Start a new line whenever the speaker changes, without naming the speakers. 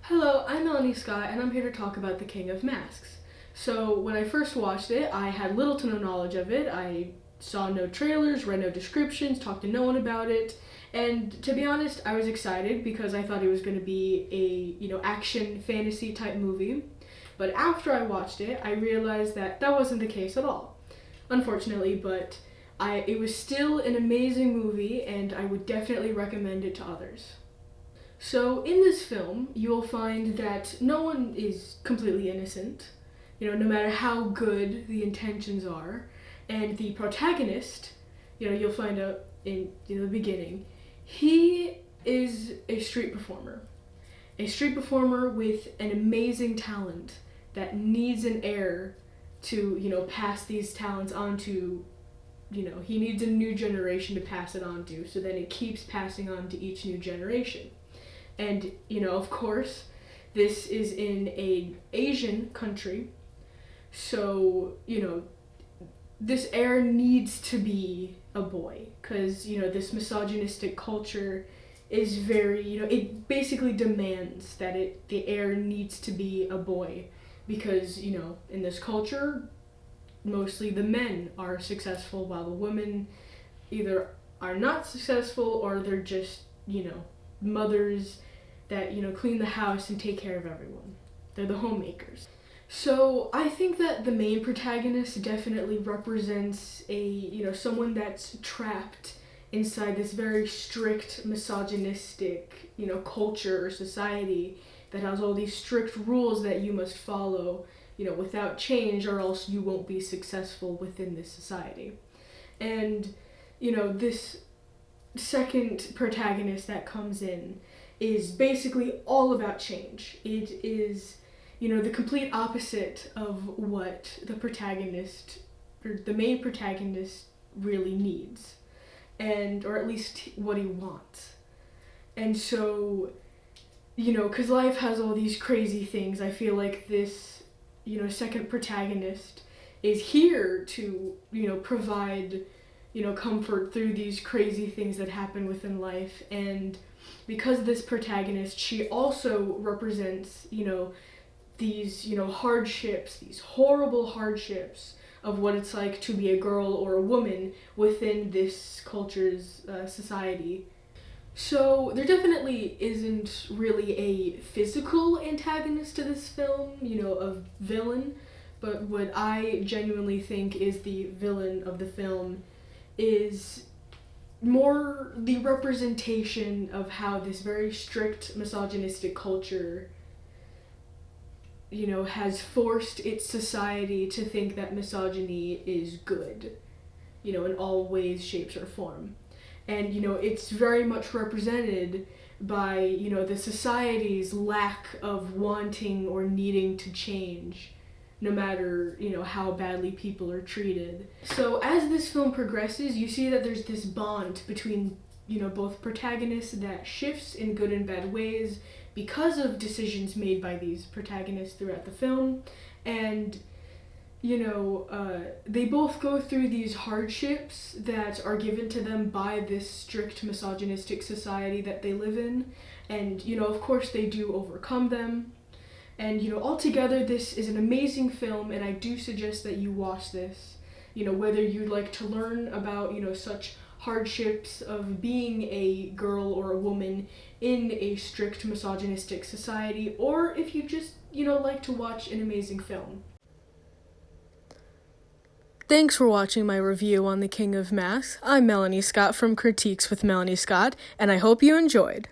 Hello, I'm Melanie Scott, and I'm here to talk about The King of Masks. So, when I first watched it, I had little to no knowledge of it. I saw no trailers, read no descriptions, talked to no one about it, and to be honest, I was excited because I thought it was going to be a, action fantasy type movie. But after I watched it, I realized that that wasn't the case at all. Unfortunately, but it was still an amazing movie, and I would definitely recommend it to others. So, in this film, you'll find that no one is completely innocent, no matter how good the intentions are. And the protagonist, you'll find out in the beginning, he is a street performer. A street performer with an amazing talent that needs an heir to, pass these talents on to, he needs a new generation to pass it on to, so then it keeps passing on to each new generation. And, of course, this is in an Asian country, so, this heir needs to be a boy, because, this misogynistic culture is very, it basically demands that the heir needs to be a boy, because, in this culture, mostly the men are successful, while the women either are not successful or they're just, mothers that, clean the house and take care of everyone. They're the homemakers. So I think that the main protagonist definitely represents someone that's trapped inside this very strict misogynistic, culture or society that has all these strict rules that you must follow, without change, or else you won't be successful within this society. And, this second protagonist that comes in is basically all about change. It is, the complete opposite of what the protagonist, or the main protagonist, really needs, or at least what he wants. And so, because life has all these crazy things, I feel like this, second protagonist is here to, provide comfort through these crazy things that happen within life. And because this protagonist, she also represents, these, hardships, these horrible hardships of what it's like to be a girl or a woman within this culture's society. So there definitely isn't really a physical antagonist to this film, a villain, but what I genuinely think is the villain of the film is more the representation of how this very strict misogynistic culture, has forced its society to think that misogyny is good, in all ways, shapes, or form. And, it's very much represented by, the society's lack of wanting or needing to change, no matter, how badly people are treated. So as this film progresses, you see that there's this bond between, both protagonists that shifts in good and bad ways because of decisions made by these protagonists throughout the film. And, they both go through these hardships that are given to them by this strict misogynistic society that they live in. And, of course they do overcome them. And, altogether, this is an amazing film, and I do suggest that you watch this. Whether you'd like to learn about, such hardships of being a girl or a woman in a strict misogynistic society, or if you just, like to watch an amazing film. Thanks for watching my review on The King of Masks. I'm Melanie Scott from Critiques with Melanie Scott, and I hope you enjoyed.